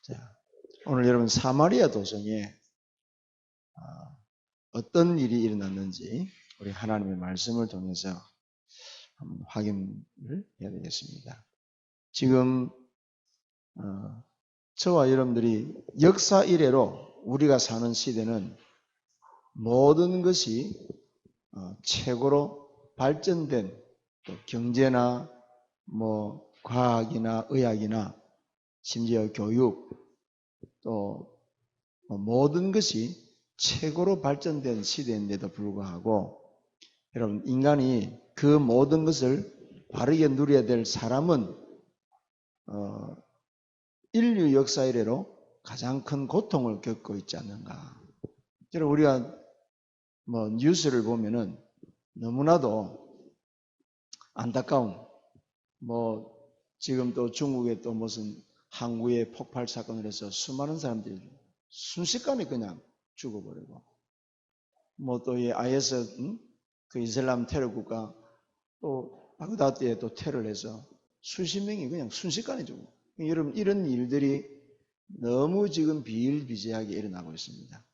자, 오늘 여러분 사마리아 도성에 어떤 일이 일어났는지 우리 하나님의 말씀을 통해서 한번 확인을 해야 되겠습니다. 지금 저와 여러분들이 역사 이래로 우리가 사는 시대는 모든 것이 최고로 발전된 또 경제나 뭐 과학이나 의학이나 심지어 교육 또 모든 것이 최고로 발전된 시대인데도 불구하고 여러분 인간이 그 모든 것을 바르게 누려야 될 사람은 인류 역사 이래로 가장 큰 고통을 겪고 있지 않는가. 여러분 우리가 뭐 뉴스를 보면은 너무나도 안타까운 뭐 지금 또 중국에 또 무슨 항구에 폭발 사건을 해서 수많은 사람들이 순식간에 그냥 죽어버리고 뭐 또 이 IS 그 이슬람 테러 국가 또 바그다드에 또 테러를 해서 수십 명이 그냥 순식간에 죽고 여러분 이런 일들이 너무 지금 비일비재하게 일어나고 있습니다.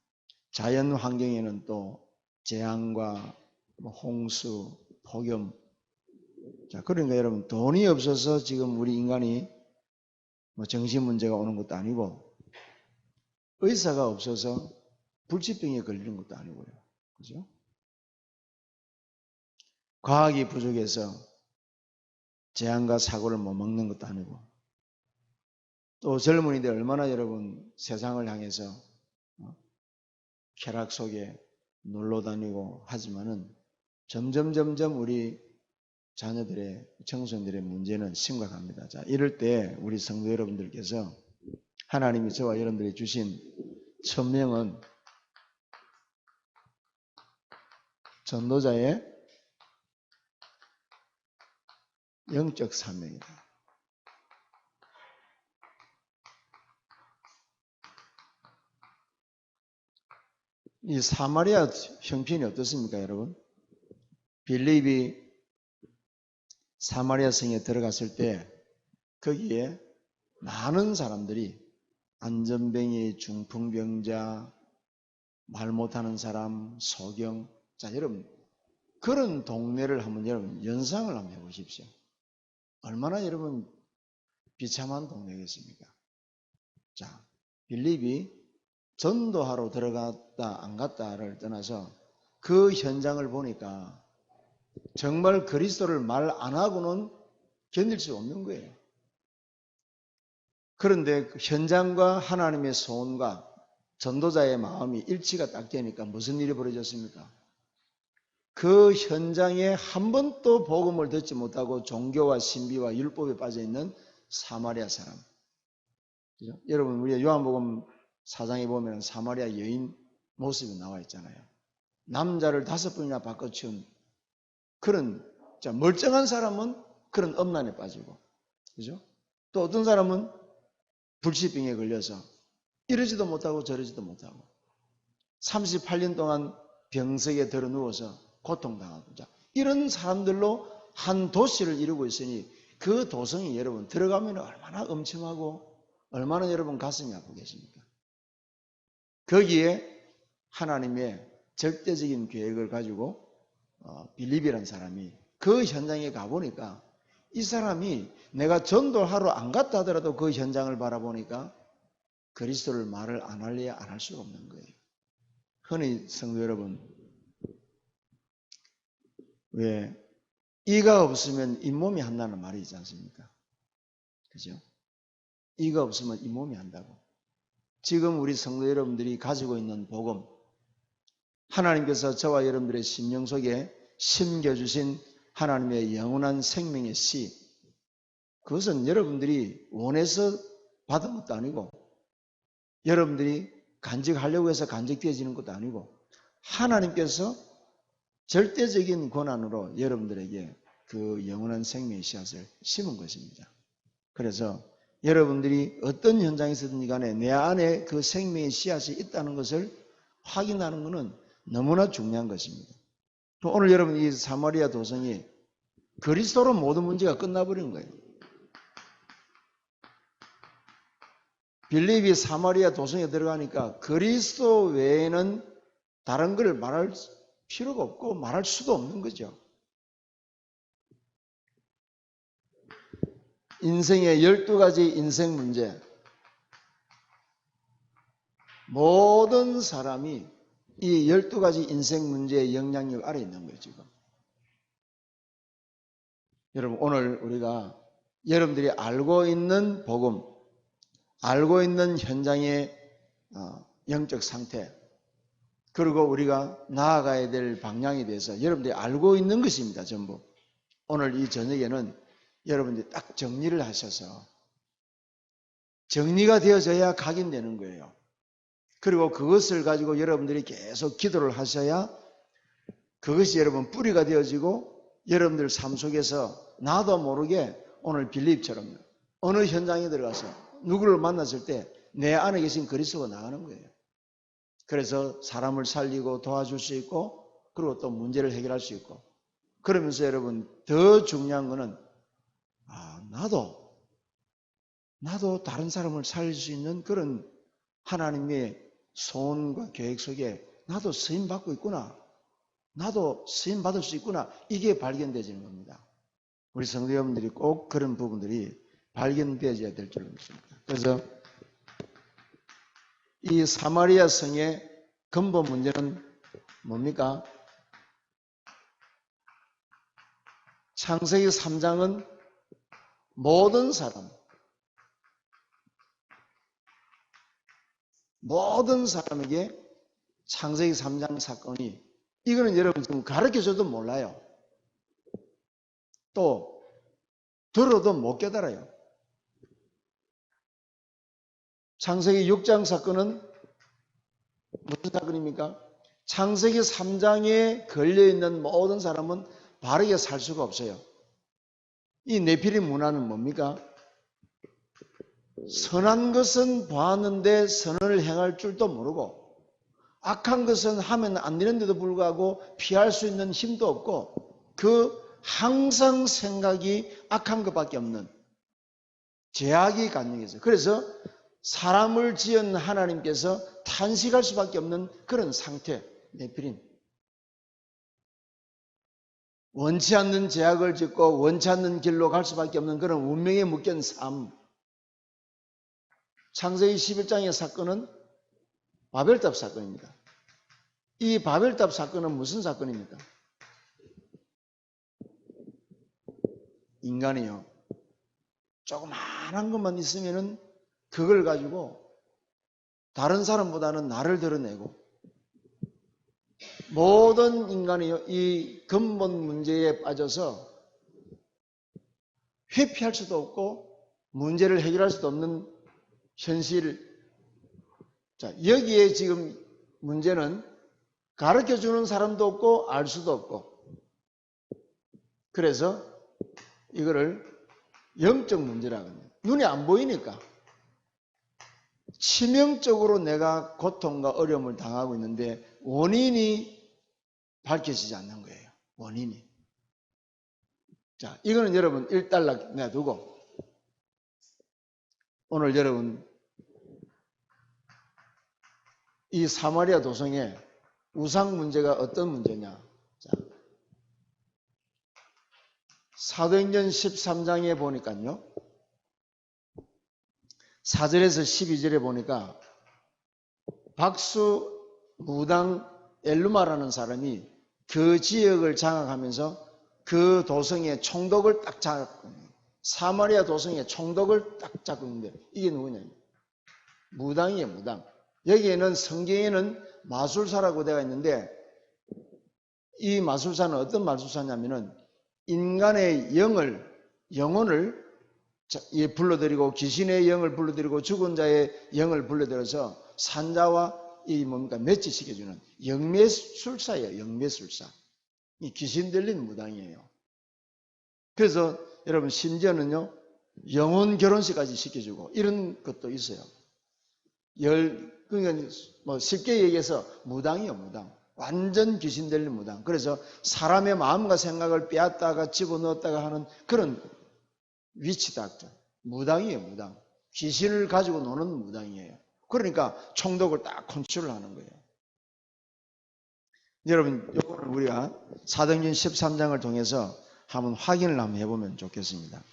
자연 환경에는 또 재앙과 뭐 홍수, 폭염 자 그러니까 여러분 돈이 없어서 지금 우리 인간이 뭐 정신 문제가 오는 것도 아니고 의사가 없어서 불치병에 걸리는 것도 아니고요. 그죠? 과학이 부족해서 재앙과 사고를 못 막는 것도 아니고 또 젊은이들 얼마나 여러분 세상을 향해서 쾌락 속에 놀러 다니고 하지만은 점점 우리 자녀들의 청소년들의 문제는 심각합니다. 자, 이럴 때 우리 성도 여러분들께서 하나님이 저와 여러분들이 주신 천명은 전도자의 영적 사명이다. 이 사마리아 형편이 어떻습니까, 여러분? 빌립이 사마리아 성에 들어갔을 때 거기에 많은 사람들이 안전뱅이, 중풍병자, 말 못하는 사람, 소경. 자, 여러분 그런 동네를 한번 여러분 연상을 한번 해보십시오. 얼마나 여러분 비참한 동네겠습니까? 자, 빌립이 전도하러 들어갔다 안 갔다를 떠나서 그 현장을 보니까 정말 그리스도를 말 안 하고는 견딜 수 없는 거예요. 그런데 그 현장과 하나님의 소원과 전도자의 마음이 일치가 딱 되니까 무슨 일이 벌어졌습니까? 그 현장에 한 번도 복음을 듣지 못하고 종교와 신비와 율법에 빠져있는 사마리아 사람. 그죠? 여러분 우리 요한복음 4장에 보면 사마리아 여인 모습이 나와 있잖아요. 남자를 5번이나 바꿔치운 그런 멀쩡한 사람은 그런 엄난에 빠지고 그죠? 또 어떤 사람은 불치병에 걸려서 이러지도 못하고 저러지도 못하고 38년 동안 병석에 들어 누워서 고통당하고 이런 사람들로 한 도시를 이루고 있으니 그 도성이 여러분 들어가면 얼마나 엄청하고 얼마나 여러분 가슴이 아프겠습니까? 거기에 하나님의 절대적인 계획을 가지고 빌립이라는 사람이 그 현장에 가보니까 이 사람이 내가 전도하러 안 갔다 하더라도 그 현장을 바라보니까 그리스도를 말을 안 할래야 안 할 수가 없는 거예요. 흔히 성도 여러분 왜 이가 없으면 잇몸이 한다는 말이 있지 않습니까? 그죠? 이가 없으면 잇몸이 한다고. 지금 우리 성도 여러분들이 가지고 있는 복음 하나님께서 저와 여러분들의 심령 속에 심겨주신 하나님의 영원한 생명의 씨 그것은 여러분들이 원해서 받은 것도 아니고 여러분들이 간직하려고 해서 간직되어지는 것도 아니고 하나님께서 절대적인 권한으로 여러분들에게 그 영원한 생명의 씨앗을 심은 것입니다. 그래서 여러분들이 어떤 현장에서든지 간에 내 안에 그 생명의 씨앗이 있다는 것을 확인하는 것은 너무나 중요한 것입니다. 오늘 여러분 이 사마리아 도성이 그리스도로 모든 문제가 끝나버린 거예요. 빌립이 사마리아 도성에 들어가니까 그리스도 외에는 다른 걸 말할 필요가 없고 말할 수도 없는 거죠. 인생의 12가지 인생 문제. 모든 사람이 이 12가지 인생 문제의 영향력 아래 있는 거예요, 지금. 여러분, 오늘 우리가 여러분들이 알고 있는 복음, 알고 있는 현장의 영적 상태, 그리고 우리가 나아가야 될 방향에 대해서 여러분들이 알고 있는 것입니다, 전부. 오늘 이 저녁에는 여러분들이 딱 정리를 하셔서 정리가 되어져야 각인되는 거예요. 그리고 그것을 가지고 여러분들이 계속 기도를 하셔야 그것이 여러분 뿌리가 되어지고 여러분들 삶 속에서 나도 모르게 오늘 빌립처럼 어느 현장에 들어가서 누구를 만났을 때 내 안에 계신 그리스도가 나가는 거예요. 그래서 사람을 살리고 도와줄 수 있고 그리고 또 문제를 해결할 수 있고 그러면서 여러분 더 중요한 거는 나도 다른 사람을 살릴 수 있는 그런 하나님의 소원과 계획 속에 나도 쓰임 받고 있구나. 나도 쓰임 받을 수 있구나. 이게 발견되지는 겁니다. 우리 성도 여러분들이 꼭 그런 부분들이 발견되어야 될 줄 믿습니다. 그래서 이 사마리아 성의 근본 문제는 뭡니까? 창세기 3장은 모든 사람에게 창세기 3장 사건이 이거는 여러분 지금 가르쳐줘도 몰라요. 또 들어도 못 깨달아요. 창세기 6장 사건은 무슨 사건입니까? 창세기 3장에 걸려있는 모든 사람은 바르게 살 수가 없어요. 이 네피림 문화는 뭡니까? 선한 것은 보았는데 선을 행할 줄도 모르고 악한 것은 하면 안 되는데도 불구하고 피할 수 있는 힘도 없고 그 항상 생각이 악한 것밖에 없는 죄악이 간증해서 그래서 사람을 지은 하나님께서 탄식할 수밖에 없는 그런 상태, 네피림. 원치 않는 죄악을 짓고 원치 않는 길로 갈 수밖에 없는 그런 운명에 묶인 삶. 창세기 11장의 사건은 바벨탑 사건입니다. 이 바벨탑 사건은 무슨 사건입니까? 인간이요. 조그마한 것만 있으면은 그걸 가지고 다른 사람보다는 나를 드러내고 모든 인간이요. 이 근본 문제에 빠져서 회피할 수도 없고 문제를 해결할 수도 없는 현실. 자, 여기에 지금 문제는 가르쳐 주는 사람도 없고 알 수도 없고 그래서 이거를 영적 문제라고 합니다. 눈에 안 보이니까 치명적으로 내가 고통과 어려움을 당하고 있는데 원인이 밝혀지지 않는 거예요. 원인이. 자, 이거는 여러분 일단락 내두고 오늘 여러분 이 사마리아 도성의 우상 문제가 어떤 문제냐. 자, 사도행전 13장에 보니까요. 4절에서 12절에 보니까 박수 무당 엘루마라는 사람이 그 지역을 장악하면서 그 도성의 총독을 딱 잡고 사마리아 도성의 총독을 딱 잡고 있는데 이게 누구냐? 무당이에요, 무당. 여기에는 성경에는 마술사라고 되어 있는데 이 마술사는 어떤 마술사냐면은 인간의 영혼을 불러들이고 귀신의 영을 불러들이고 죽은 자의 영을 불러들여서 산자와 이 뭡니까 매치시켜주는 영매술사예요. 영매술사. 이 귀신 들린 무당이에요. 그래서 여러분 심지어는요 영혼 결혼식까지 시켜주고 이런 것도 있어요. 그러니까 뭐 쉽게 얘기해서 무당이요, 무당. 완전 귀신 들린 무당. 그래서 사람의 마음과 생각을 빼앗다가 집어넣었다가 하는 그런 위치다. 무당이에요, 무당. 귀신을 가지고 노는 무당이에요. 그러니까 총독을 딱 컨트롤하는 거예요. 여러분, 이거는 우리가 사도행전 13장을 통해서 한번 확인을 한번 해보면 좋겠습니다.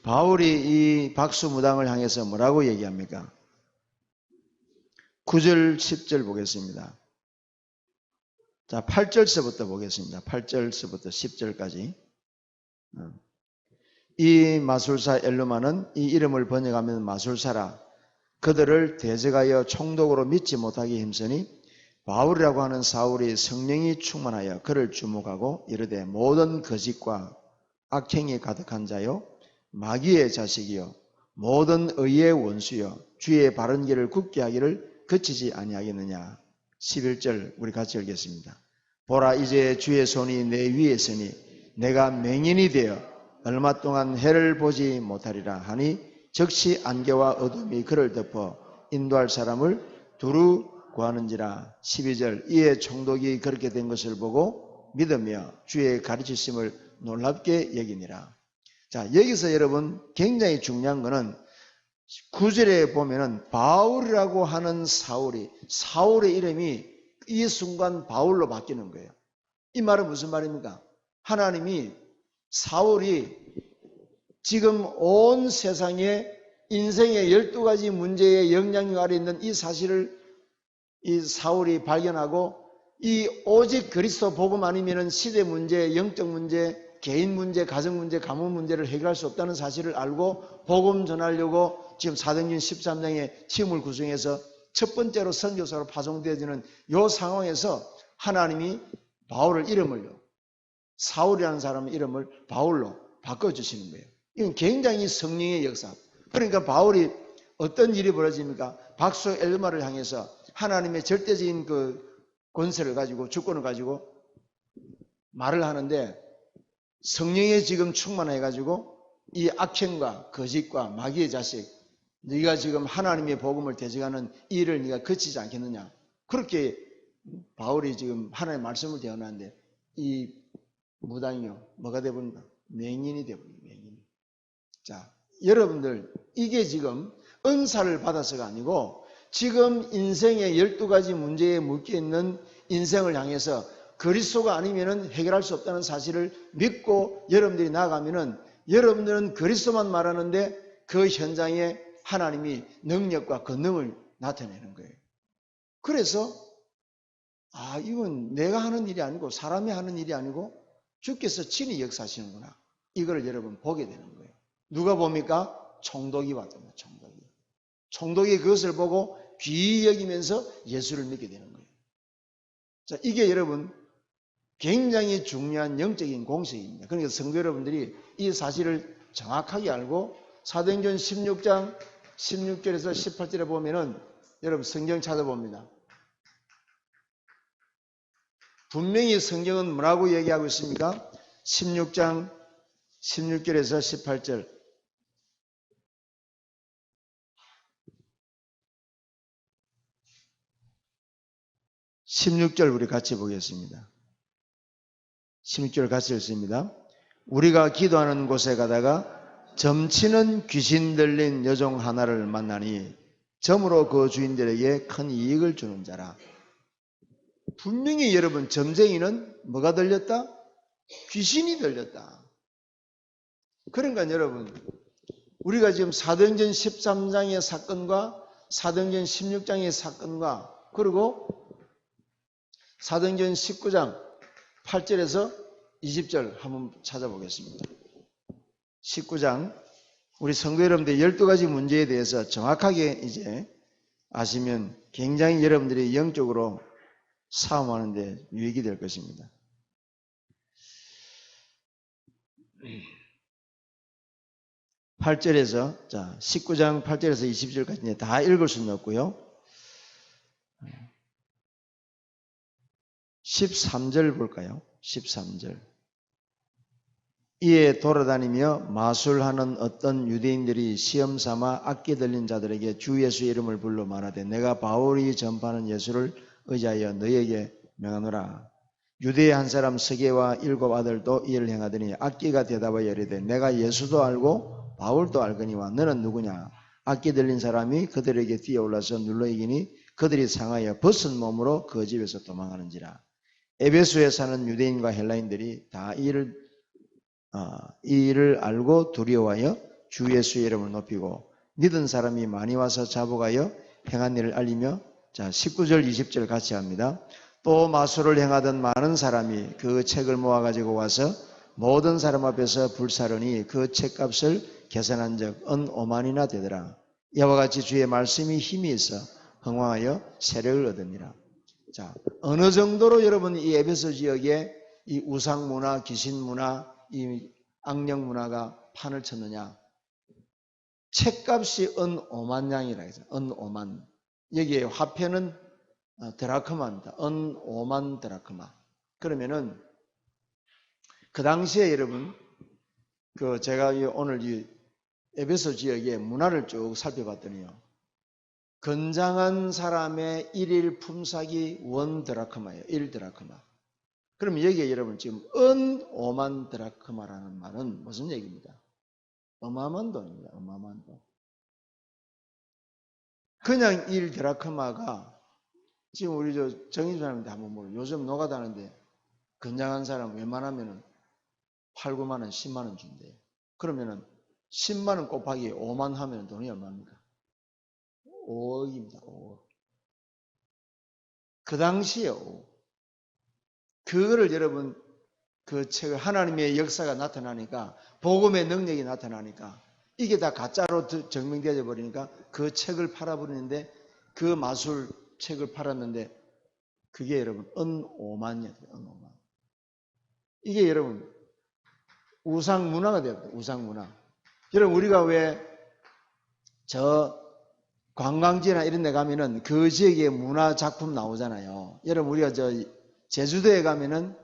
바울이 이 박수무당을 향해서 뭐라고 얘기합니까? 9절, 10절 보겠습니다. 자, 8절서부터 보겠습니다. 8절서부터 10절까지. 이 마술사 엘루마는 이 이름을 번역하면 마술사라. 그들을 대적하여 총독으로 믿지 못하게 힘쓰니 바울이라고 하는 사울이 성령이 충만하여 그를 주목하고 이르되 모든 거짓과 악행이 가득한 자요 마귀의 자식이요 모든 의의 원수요 주의 바른 길을 굳게 하기를 그치지 아니하겠느냐. 11절 우리 같이 읽겠습니다. 보라 이제 주의 손이 내 위에 있으니 내가 맹인이 되어 얼마 동안 해를 보지 못하리라 하니 즉시 안개와 어둠이 그를 덮어 인도할 사람을 두루 구하는지라. 12절 이에 총독이 그렇게 된 것을 보고 믿으며 주의 가르치심을 놀랍게 여기니라. 자, 여기서 여러분 굉장히 중요한 것은 9절에 보면은 바울이라고 하는 사울의 이름이 이 순간 바울로 바뀌는 거예요. 이 말은 무슨 말입니까? 하나님이 사울이 지금 온 세상에 인생의 12가지 문제의 영향력 아래 있는 이 사실을 이 사울이 발견하고 이 오직 그리스도 복음 아니면은 시대 문제, 영적 문제, 개인 문제, 가정 문제, 가문 문제를 해결할 수 없다는 사실을 알고 복음 전하려고 지금 사도행전 13장의 팀을 구성해서 첫 번째로 선교사로 파송되어지는 이 상황에서 하나님이 바울을 이름을요, 사울이라는 사람의 이름을 바울로 바꿔주시는 거예요. 이건 굉장히 성령의 역사. 그러니까 바울이 어떤 일이 벌어집니까? 박수 엘루마를 향해서 하나님의 절대적인 그 권세를 가지고 주권을 가지고 말을 하는데 성령에 지금 충만해가지고 이 악행과 거짓과 마귀의 자식 네가 지금 하나님의 복음을 대적하는 이 일을 네가 그치지 않겠느냐. 그렇게 바울이 지금 하나님의 말씀을 대언하는데 이 무당이요 뭐가 되어버린다? 맹인이 되어버린다. 맹인. 자, 여러분들 이게 지금 은사를 받아서가 아니고 지금 인생의 12가지 문제에 묶여있는 인생을 향해서 그리스도가 아니면 해결할 수 없다는 사실을 믿고 여러분들이 나아가면은 여러분들은 그리스도만 말하는데 그 현장에 하나님이 능력과 권능을 나타내는 거예요. 그래서 이건 내가 하는 일이 아니고 사람이 하는 일이 아니고 주께서 친히 역사하시는구나. 이걸 여러분 보게 되는 거예요. 누가 봅니까? 총독이 왔답니다. 총독이 그것을 보고 귀히 여기면서 예수를 믿게 되는 거예요. 자, 이게 여러분 굉장히 중요한 영적인 공식입니다. 그러니까 성도 여러분들이 이 사실을 정확하게 알고 사도행전 16장 16절에서 18절에 보면은 여러분 성경 찾아봅니다. 분명히 성경은 뭐라고 얘기하고 있습니까? 16장 16절에서 18절. 16절 우리 같이 보겠습니다. 16절 같이 읽습니다. 우리가 기도하는 곳에 가다가 점치는 귀신 들린 여종 하나를 만나니 점으로 그 주인들에게 큰 이익을 주는 자라. 분명히 여러분 점쟁이는 뭐가 들렸다? 귀신이 들렸다. 그러니까 여러분 우리가 지금 사도행전 13장의 사건과 사도행전 16장의 사건과 그리고 사도행전 19장 8절에서 20절 한번 찾아보겠습니다. 19장 우리 성도 여러분들 12가지 문제에 대해서 정확하게 이제 아시면 굉장히 여러분들이 영적으로 싸움하는데 유익이 될 것입니다. 자 19장 8절에서 20절까지 다 읽을 수는 없고요. 13절 볼까요? 13절. 이에 돌아다니며 마술하는 어떤 유대인들이 시험 삼아 악기 들린 자들에게 주 예수 이름을 불러 말하되 내가 바울이 전파하는 예수를 의지하여 너희에게 명하노라. 유대의 한 사람 서게와 7 아들도 이를 행하더니 악기가 대답하여 이르되 내가 예수도 알고 바울도 알거니와 너는 누구냐? 악기 들린 사람이 그들에게 뛰어올라서 눌러 이기니 그들이 상하여 벗은 몸으로 그 집에서 도망하는지라. 에베소에 사는 유대인과 헬라인들이 다 이 일을 알고 두려워하여 주 예수의 이름을 높이고 믿은 사람이 많이 와서 자복하여 행한 일을 알리며, 자 19절 20절 같이 합니다. 또 마술을 행하던 많은 사람이 그 책을 모아가지고 와서 모든 사람 앞에서 불사르니 그 책값을 계산한 적 은 5만이나 되더라. 이와 같이 주의 말씀이 힘이 있어 흥왕하여 세력을 얻으니라. 자, 어느 정도로 여러분 이 에베소 지역에 이 우상 문화, 귀신 문화, 이 악령 문화가 판을 쳤느냐? 책값이 은 5만 양이라 해서 은 5만. 여기에 화폐는 드라크마입니다. 은 5만 드라크마. 그러면은 그 당시에 여러분 제가 오늘 이 에베소 지역의 문화를 쭉 살펴봤더니요. 건장한 사람의 일일 품삯이 원 드라크마예요. 1 드라크마. 그럼 여기에 여러분 지금 은 5만 드라크마라는 말은 무슨 얘기입니다? 어마어마한 돈입니다. 어마어마한 돈. 그냥 1 드라크마가 지금 우리 정의사람인데 한번 모르 요즘 노가다는데 건장한 사람 웬만하면은 8, 9만 원, 10만 원 준대요. 그러면은 10만 원 곱하기 5만 하면 돈이 얼마입니까? 5억입니다. 5억. 그 당시에 5억. 그거를 여러분 그 책을 하나님의 역사가 나타나니까 복음의 능력이 나타나니까 이게 다 가짜로 증명되어 버리니까 그 책을 팔아버리는데 그 마술 책을 팔았는데 그게 여러분 은 5만이었어요. 은 5만. 이게 여러분 우상 문화가 되었다. 우상 문화. 여러분 우리가 왜 저 관광지나 이런 데 가면은 그 지역의 문화 작품 나오잖아요. 여러분 우리가 저 제주도에 가면은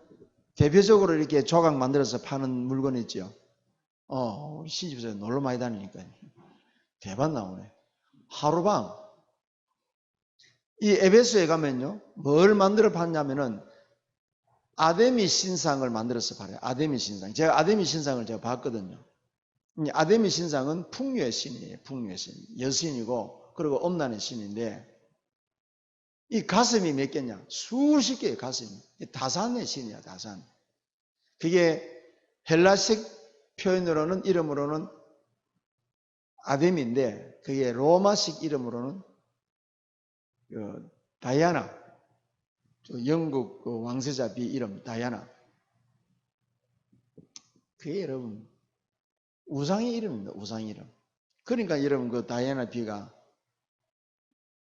대표적으로 이렇게 조각 만들어서 파는 물건 있죠. 우리 시집에서 놀러 많이 다니니까 대박 나오네. 하루방 이 에베소에 가면요 뭘 만들어 봤냐면은 아데미 신상을 만들어서 팔아요. 아데미 신상. 제가 아데미 신상을 제가 봤거든요. 아데미 신상은 풍류의 신이에요. 풍류의 신. 여신이고 그리고 음란의 신인데 이 가슴이 몇 개냐? 수십 개의 가슴이. 다산의 신이야. 다산. 그게 헬라식 표현으로는 이름으로는 아데미인데 그게 로마식 이름으로는 다이아나. 영국 왕세자 비 이름 다이아나. 그게 여러분 우상의 이름입니다. 우상의 이름. 그러니까 여러분 그 다이아나 비가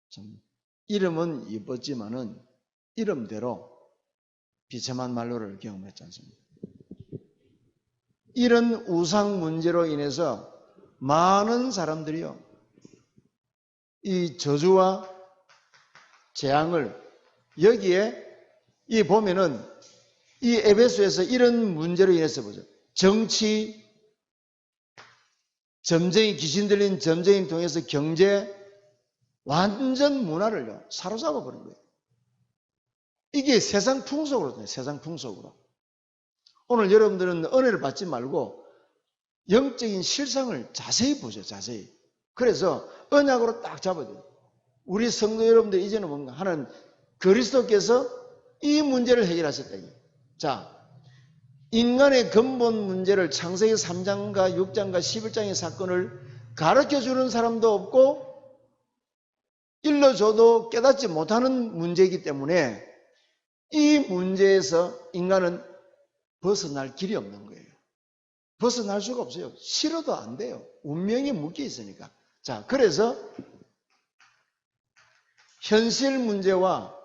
좀 이름은 예뻤지만은 이름대로 비참한 말로를 경험했지 않습니까? 이런 우상 문제로 인해서 많은 사람들이요 이 저주와 재앙을 여기에 이 보면은 이 에베소에서 이런 문제로 인해서 보죠. 정치, 점쟁이, 귀신 들린 점쟁이 통해서 경제, 완전 문화를 사로잡아 버린 거예요. 이게 세상 풍속으로 돼요. 세상 풍속으로. 오늘 여러분들은 은혜를 받지 말고 영적인 실상을 자세히 보죠. 자세히. 그래서 언약으로 딱 잡아야 돼요. 우리 성도 여러분들 이제는 뭔가 하는 그리스도께서 이 문제를 해결하셨다. 자, 인간의 근본 문제를 창세기 3장과 6장과 11장의 사건을 가르쳐주는 사람도 없고 일러줘도 깨닫지 못하는 문제이기 때문에 이 문제에서 인간은 벗어날 길이 없는 거예요. 벗어날 수가 없어요. 싫어도 안 돼요. 운명이 묶여 있으니까. 자, 그래서 현실 문제와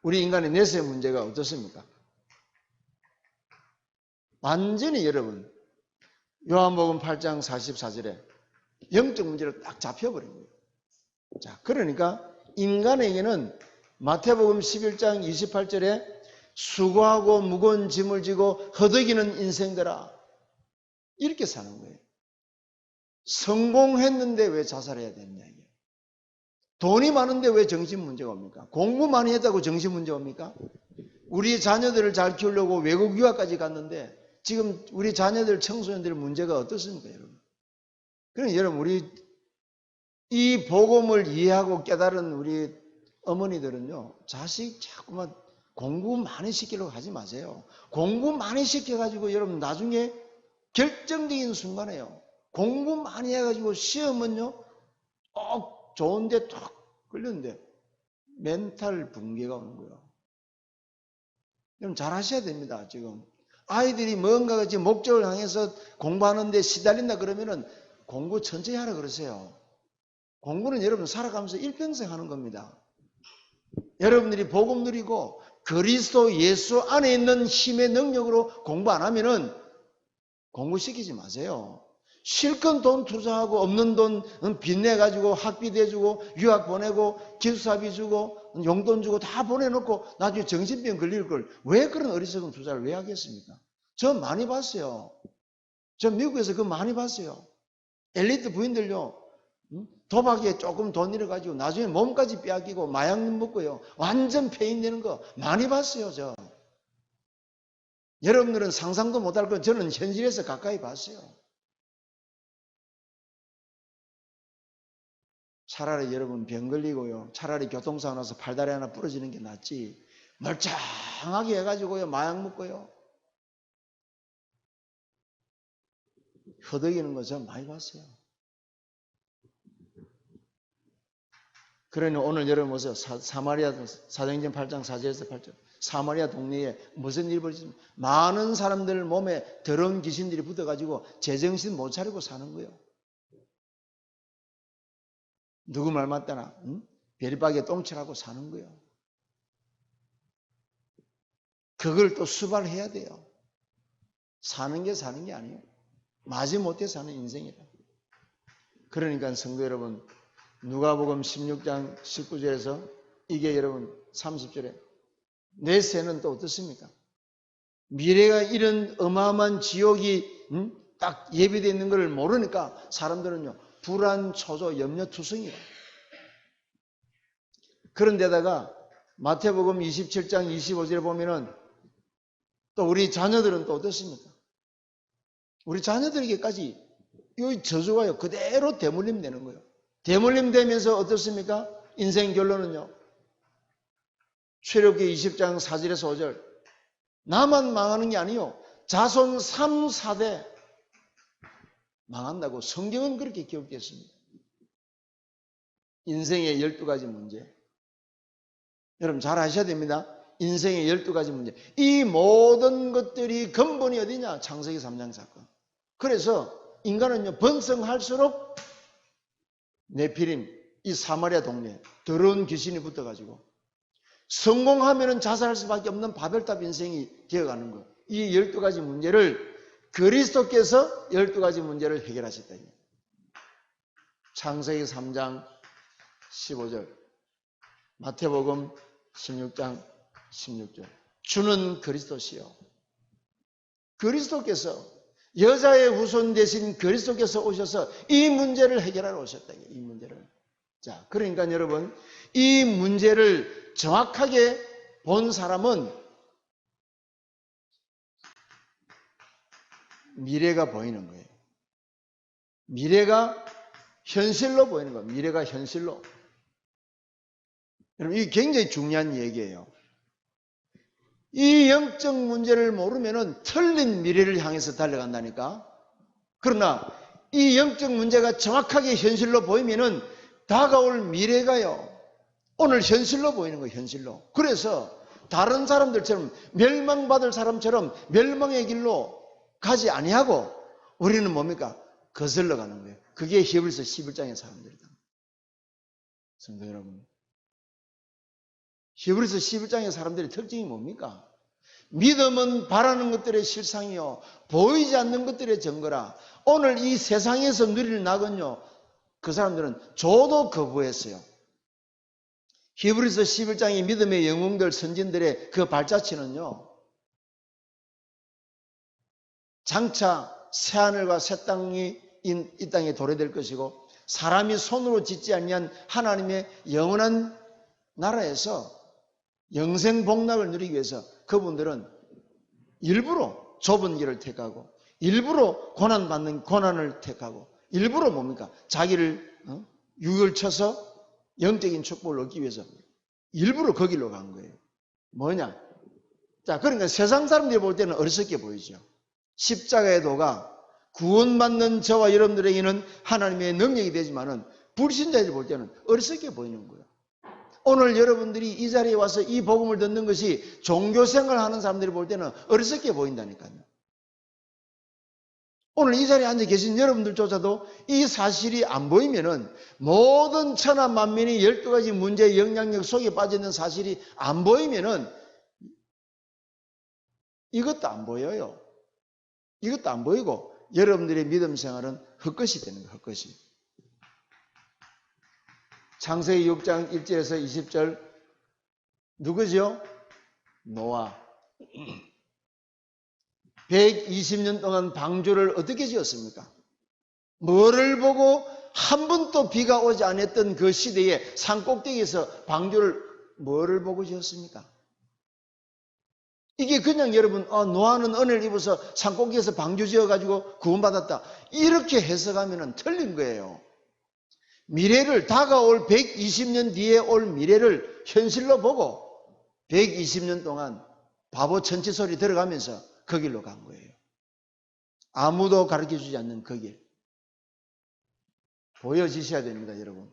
우리 인간의 내세 문제가 어떻습니까? 완전히 여러분 요한복음 8장 44절에 영적 문제로 딱 잡혀버린 거예요. 자, 그러니까 인간에게는 마태복음 11장 28절에 수고하고 무거운 짐을 지고 허덕이는 인생들아 이렇게 사는 거예요. 성공했는데 왜 자살해야 되느냐 이게. 돈이 많은데 왜 정신 문제가 옵니까? 공부 많이 했다고 정신 문제 옵니까? 우리 자녀들을 잘 키우려고 외국 유학까지 갔는데 지금 우리 자녀들 청소년들 문제가 어떻습니까 여러분? 그러니 여러분, 우리 이 복음을 이해하고 깨달은 우리 어머니들은요, 자식 자꾸만 공부 많이 시키려고 하지 마세요. 공부 많이 시켜가지고 여러분 나중에 결정적인 순간에요, 공부 많이 해가지고 시험은요 좋은데 툭 걸렸는데 멘탈 붕괴가 오는 거예요. 여러분 잘 하셔야 됩니다. 지금 아이들이 뭔가가 지금 목적을 향해서 공부하는데 시달린다 그러면은 공부 천천히 하라 그러세요. 공부는 여러분 살아가면서 일평생 하는 겁니다. 여러분들이 복음 누리고 그리스도 예수 안에 있는 힘의 능력으로 공부 안 하면은 공부시키지 마세요. 실컷 돈 투자하고 없는 돈 빚내가지고 학비 대주고 유학 보내고 기숙사비 주고 용돈 주고 다 보내놓고 나중에 정신병 걸릴 걸 왜 그런 어리석은 투자를 왜 하겠습니까? 저 많이 봤어요. 저 미국에서 그거 많이 봤어요. 엘리트 부인들요, 도박에 조금 돈 잃어가지고 나중에 몸까지 빼앗기고 마약 먹고요, 완전 폐인되는 거 많이 봤어요. 저 여러분들은 상상도 못할 거 저는 현실에서 가까이 봤어요. 차라리 여러분 병 걸리고요, 차라리 교통사고 나서 팔다리 하나 부러지는 게 낫지 멀쩡하게 해가지고요 마약 먹고요 허덕이는 거 저 많이 봤어요. 그러니 오늘 여러분 보세요. 사마리아 사도행전 8장 4절에서 8절 사마리아 동네에 무슨 일이 벌어졌습니까? 많은 사람들 몸에 더러운 귀신들이 붙어가지고 제정신 못 차리고 사는 거예요. 누구 말 맞다나 베리박에 똥칠하고 사는 거예요. 그걸 또 수발해야 돼요. 사는 게 아니에요. 마지못해 사는 인생이라. 그러니까 성도 여러분, 누가복음 16장 19절에서 이게 여러분 30절에 내 새는 또 어떻습니까? 미래가 이런 어마어마한 지옥이 딱 예비되어 있는 걸 모르니까 사람들은요 불안, 초조, 염려, 투성이에요. 그런데다가 마태복음 27장 25절에 보면은 또 우리 자녀들은 또 어떻습니까? 우리 자녀들에게까지 이 저주가요 그대로 대물림 되는 거예요. 대물림 되면서 어떻습니까? 인생 결론은요, 출애굽기 20장 4절에서 5절 나만 망하는 게 아니요 자손 3, 4대 망한다고 성경은 그렇게 기록되어 있습니다. 인생의 12가지 문제, 여러분 잘 아셔야 됩니다. 인생의 12가지 문제, 이 모든 것들이 근본이 어디냐? 창세기 3장 사건. 그래서 인간은요 번성할수록 네피림, 이 사마리아 동네 더러운 귀신이 붙어가지고 성공하면은 자살할 수밖에 없는 바벨탑 인생이 되어가는 거. 이 12가지 문제를 그리스도께서 12가지 문제를 해결하셨다. 창세기 3장 15절, 마태복음 16장 16절. 주는 그리스도시요. 그리스도께서 여자의 후손 대신 그리스도께서 오셔서 이 문제를 해결하러 오셨다. 이 문제를. 자, 그러니까 여러분, 이 문제를 정확하게 본 사람은 미래가 보이는 거예요. 미래가 현실로 보이는 거예요. 미래가 현실로. 여러분, 이게 굉장히 중요한 얘기예요. 이 영적 문제를 모르면은 틀린 미래를 향해서 달려간다니까. 그러나 이 영적 문제가 정확하게 현실로 보이면은 다가올 미래가요 오늘 현실로 보이는 거예요. 현실로. 그래서 다른 사람들처럼 멸망받을 사람처럼 멸망의 길로 가지 아니하고 우리는 뭡니까? 거슬러 가는 거예요. 그게 히브리서 11장의 사람들이다. 성도 여러분, 히브리서 11장의 사람들의 특징이 뭡니까? 믿음은 바라는 것들의 실상이요 보이지 않는 것들의 증거라. 오늘 이 세상에서 누릴 낙은요 그 사람들은 줘도 거부했어요. 히브리서 11장의 믿음의 영웅들 선진들의 그 발자취는요 장차 새하늘과 새 땅이 이 땅에 도래될 것이고 사람이 손으로 짓지 아니한 하나님의 영원한 나라에서 영생 복락을 누리기 위해서 그분들은 일부러 좁은 길을 택하고 일부러 고난받는 고난을 택하고 일부러 뭡니까? 자기를 유을 쳐서 영적인 축복을 얻기 위해서 일부러 거기로 간 거예요. 뭐냐? 자, 그러니까 세상 사람들이 볼 때는 어리석게 보이죠. 십자가의 도가 구원받는 저와 여러분들에게는 하나님의 능력이 되지만은 불신자들 볼 때는 어리석게 보이는 거예요. 오늘 여러분들이 이 자리에 와서 이 복음을 듣는 것이 종교생활을 하는 사람들이 볼 때는 어리석게 보인다니까요. 오늘 이 자리에 앉아 계신 여러분들조차도 이 사실이 안 보이면은 모든 천하 만민이 12가지 문제의 영향력 속에 빠져있는 사실이 안 보이면은 이것도 안 보여요. 이것도 안 보이고 여러분들의 믿음 생활은 헛것이 되는 거예요. 헛것이. 창세기 6장 1절에서 20절 누구죠? 노아. 120년 동안 방주를 어떻게 지었습니까? 뭐를 보고 한 번도 비가 오지 않았던 그 시대에 산꼭대기에서 방주를 뭐를 보고 지었습니까? 이게 그냥 여러분 노아는 은혜를 입어서 산꼭대기에서 방주 지어가지고 구원받았다 이렇게 해석하면 틀린 거예요. 미래를 다가올 120년 뒤에 올 미래를 현실로 보고 120년 동안 바보 천치 소리 들어가면서 그 길로 간 거예요. 아무도 가르쳐주지 않는 그 길. 보여지셔야 됩니다, 여러분.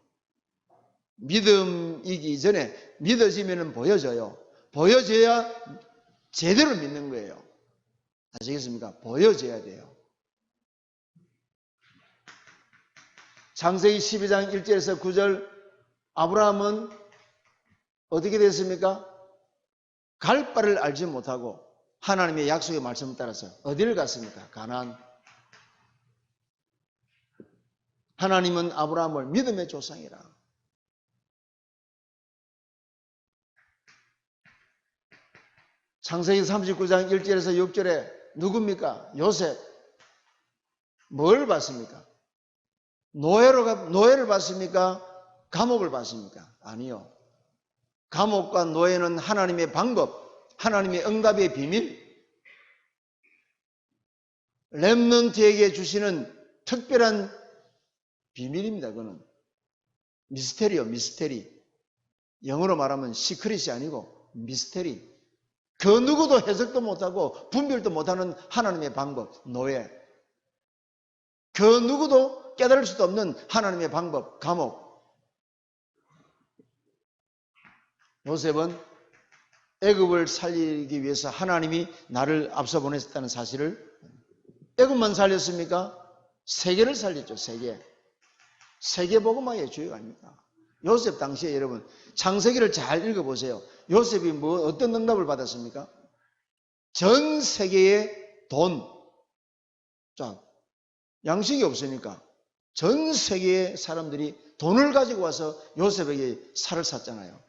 믿음이기 전에 믿어지면 보여져요. 보여져야 제대로 믿는 거예요. 아시겠습니까? 보여져야 돼요. 창세기 12장 1절에서 9절 아브라함은 어떻게 됐습니까? 갈 바를 알지 못하고 하나님의 약속의 말씀을 따라서 어디를 갔습니까? 가나안. 하나님은 아브라함을 믿음의 조상이라. 창세기 39장 1절에서 6절에 누굽니까? 요셉. 뭘 봤습니까? 노예를 봤습니까? 감옥을 봤습니까? 아니요. 감옥과 노예는 하나님의 방법, 하나님의 응답의 비밀, 렘넌트에게 주시는 특별한 비밀입니다. 그거는 미스테리요, 미스테리. 영어로 말하면 시크릿이 아니고 미스테리. 그 누구도 해석도 못하고 분별도 못하는 하나님의 방법, 노예. 그 누구도 깨달을 수도 없는 하나님의 방법, 감옥. 요셉은 애굽을 살리기 위해서 하나님이 나를 앞서 보냈다는 사실을 애굽만 살렸습니까? 세계를 살렸죠. 세계복음화의 주요가 아닙니까? 요셉 당시에 여러분 창세기를 잘 읽어보세요. 요셉이 어떤 응답을 받았습니까? 전 세계의 돈. 자, 양식이 없으니까 전 세계의 사람들이 돈을 가지고 와서 요셉에게 살을 샀잖아요.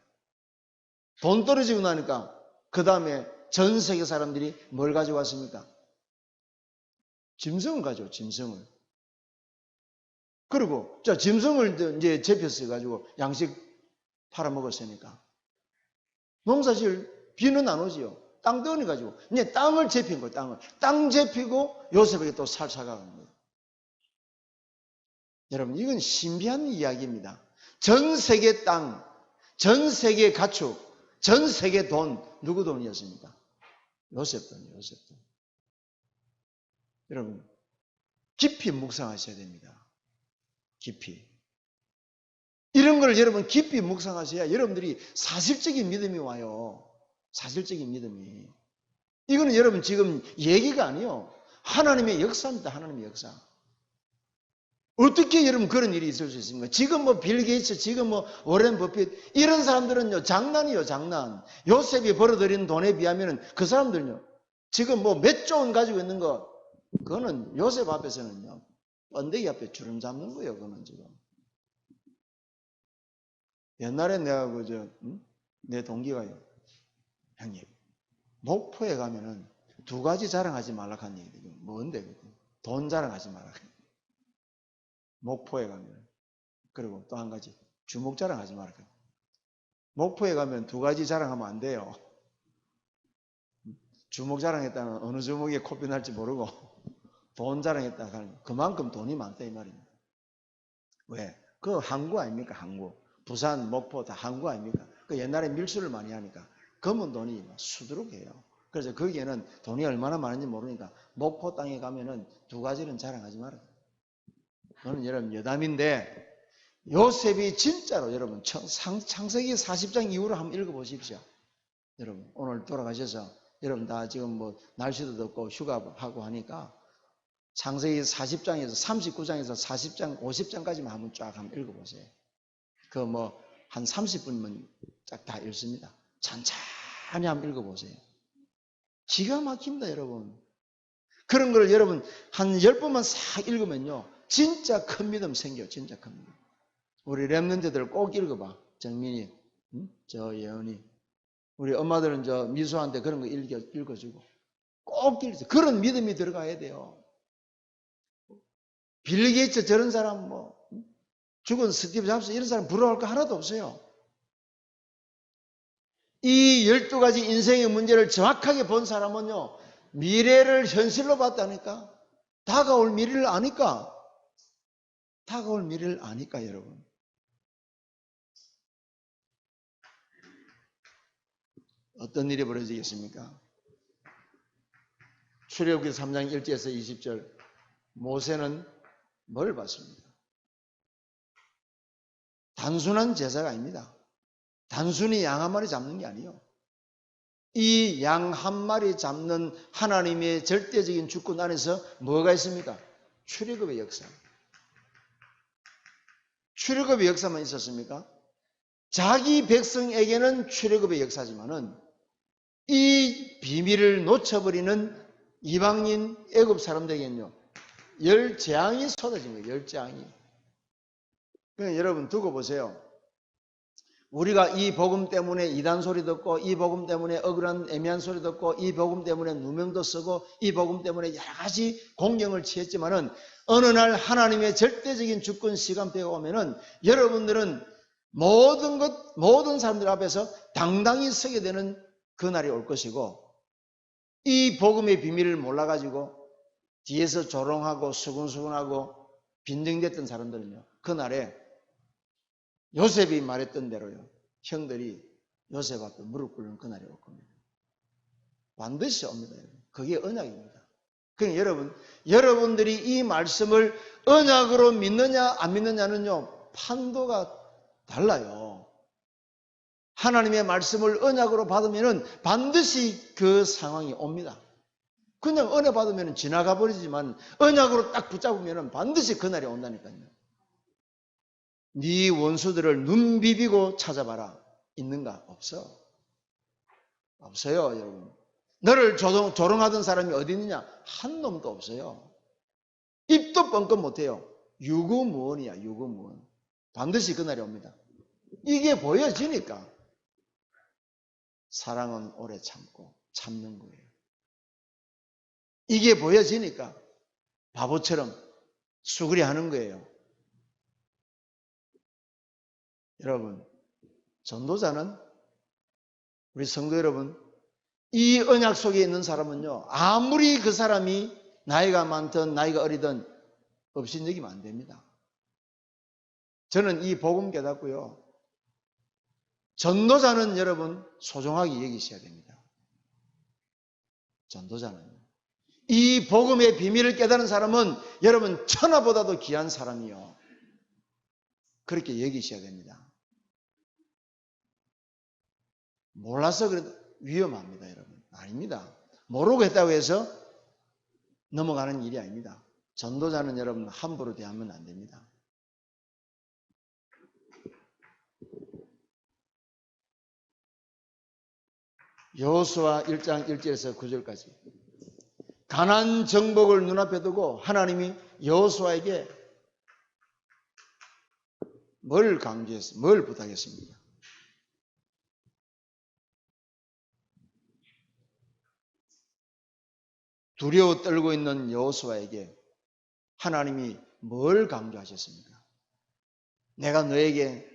돈 떨어지고 나니까 그 다음에 전 세계 사람들이 뭘 가지고 왔습니까? 짐승을 가지고 짐승을. 그리고 자 짐승을 이제 잡혔어 가지고 양식 팔아먹었으니까 농사질 비는 안 오지요. 땅 떠니 가지고 이제 땅을 잡힌 거예요. 땅 잡히고 요셉에게 또 살 사가는 거예요. 여러분 이건 신비한 이야기입니다. 전 세계 땅, 전 세계 가축, 전 세계 돈 누구 돈이었습니까? 요셉 돈이에요. 요셉 돈. 여러분 깊이 묵상하셔야 됩니다. 깊이. 이런 걸 여러분 깊이 묵상하셔야 여러분들이 사실적인 믿음이 와요. 사실적인 믿음이. 이거는 여러분 지금 얘기가 아니에요. 하나님의 역사입니다. 하나님의 역사. 어떻게 여러분 그런 일이 있을 수 있습니까? 지금 뭐 빌 게이츠, 지금 뭐 워렌 버핏 이런 사람들은요 장난이요 장난. 요셉이 벌어들인 돈에 비하면 그 사람들은요 지금 뭐 몇 조 원 가지고 있는 거 그거는 요셉 앞에서는요 번데기 앞에 주름 잡는 거예요. 그거는 지금. 옛날에 내가 내 동기가요. 형님 목포에 가면은 두 가지 자랑하지 말라 한 얘기거든요. 뭔데? 돈 자랑하지 말라. 목포에 가면. 그리고 또 한 가지 주먹 자랑하지 말라. 목포에 가면 두 가지 자랑하면 안 돼요. 주먹 자랑했다는 어느 주먹에 코피 날지 모르고 돈 자랑했다 하는 그만큼 돈이 많다 이 말입니다. 왜? 그 항구 아닙니까? 항구. 부산, 목포 다 항구 아닙니까? 그 옛날에 밀수를 많이 하니까 검은 돈이 수두룩해요. 그래서 거기에는 돈이 얼마나 많은지 모르니까 목포 땅에 가면은 두 가지는 자랑하지 말아요. 너는 여러분 여담인데 요셉이 진짜로 여러분 창세기 40장 이후로 한번 읽어보십시오. 여러분 오늘 돌아가셔서 여러분 다 지금 뭐 날씨도 덥고 휴가하고 하니까 창세기 40장에서 39장에서 40장 50장까지만 한번 쫙 한번 읽어보세요. 그 뭐 한 30분만 쫙 다 읽습니다. 천천히 한번 읽어보세요. 기가 막힙니다 여러분. 그런 걸 여러분 한 10번만 싹 읽으면요 진짜 큰 믿음 생겨요. 진짜 큰 믿음. 우리 랩런트들 꼭 읽어봐. 정민이, 저 예언이. 우리 엄마들은 저 미수한테 그런 거 읽어주고 꼭 읽어줘. 그런 믿음이 들어가야 돼요. 빌 게이츠 저런 사람 뭐 죽은 스티브 잡스 이런 사람 부러워할 거 하나도 없어요. 이 12가지 인생의 문제를 정확하게 본 사람은요 미래를 현실로 봤다니까. 다가올 미래를 아니까. 다가올 미래를 아니까 여러분. 어떤 일이 벌어지겠습니까? 출애굽기 3장 1절에서 20절 모세는 뭘 봤습니까? 단순한 제사가 아닙니다. 단순히 양 한 마리 잡는 게 아니에요. 이 양 한 마리 잡는 하나님의 절대적인 주권 안에서 뭐가 있습니까? 출애굽의 역사. 출애굽의 역사만 있었습니까? 자기 백성에게는 출애굽의 역사지만은 이 비밀을 놓쳐버리는 이방인 애굽 사람들에게는요 열재앙이 쏟아진 거예요. 열재앙이. 그러니까 여러분 두고 보세요. 우리가 이 복음 때문에 이단 소리 듣고 이 복음 때문에 억울한 애매한 소리 듣고 이 복음 때문에 누명도 쓰고 이 복음 때문에 여러 가지 공경을 취했지만은 어느 날 하나님의 절대적인 주권 시간표가 오면은 여러분들은 모든 사람들 앞에서 당당히 서게 되는 그날이 올 것이고 이 복음의 비밀을 몰라가지고 뒤에서 조롱하고 수근수근하고 빈정댔던 사람들은요 그날에 요셉이 말했던 대로요 형들이 요셉 앞에 무릎 꿇는 그날이 올 겁니다. 반드시 옵니다. 그게 언약입니다. 그러니까 여러분들이 이 말씀을 언약으로 믿느냐 안 믿느냐는요 판도가 달라요. 하나님의 말씀을 언약으로 받으면 반드시 그 상황이 옵니다. 그냥 은혜 받으면 지나가 버리지만 언약으로 딱 붙잡으면 반드시 그날이 온다니까요. 네 원수들을 눈 비비고 찾아봐라. 있는가? 없어. 없어요 여러분. 너를 조롱하던 사람이 어디 있느냐? 한 놈도 없어요. 입도 뻥끗 못해요. 유구무원이야 유구무원. 반드시 그날이 옵니다. 이게 보여지니까 사랑은 오래 참고 참는 거예요. 이게 보여지니까 바보처럼 수그리 하는 거예요. 여러분, 전도자는 우리 성도 여러분, 이 언약 속에 있는 사람은요, 아무리 그 사람이 나이가 많든 나이가 어리든 업신여기면 안 됩니다. 저는 이 복음 깨닫고요. 전도자는 여러분 소중하게 여기셔야 됩니다. 전도자는. 이 복음의 비밀을 깨달은 사람은 여러분 천하보다도 귀한 사람이요. 그렇게 여기셔야 됩니다. 몰라서 그래도 위험합니다, 여러분. 아닙니다. 모르고 했다고 해서 넘어가는 일이 아닙니다. 전도자는 여러분 함부로 대하면 안 됩니다. 여호수아 1장 1절에서 9절까지 가나안 정복을 눈앞에 두고 하나님이 여호수아에게 뭘 강조했습니까? 뭘 부탁했습니까? 두려워 떨고 있는 여호수아에게 하나님이 뭘 강조하셨습니까? 내가 너에게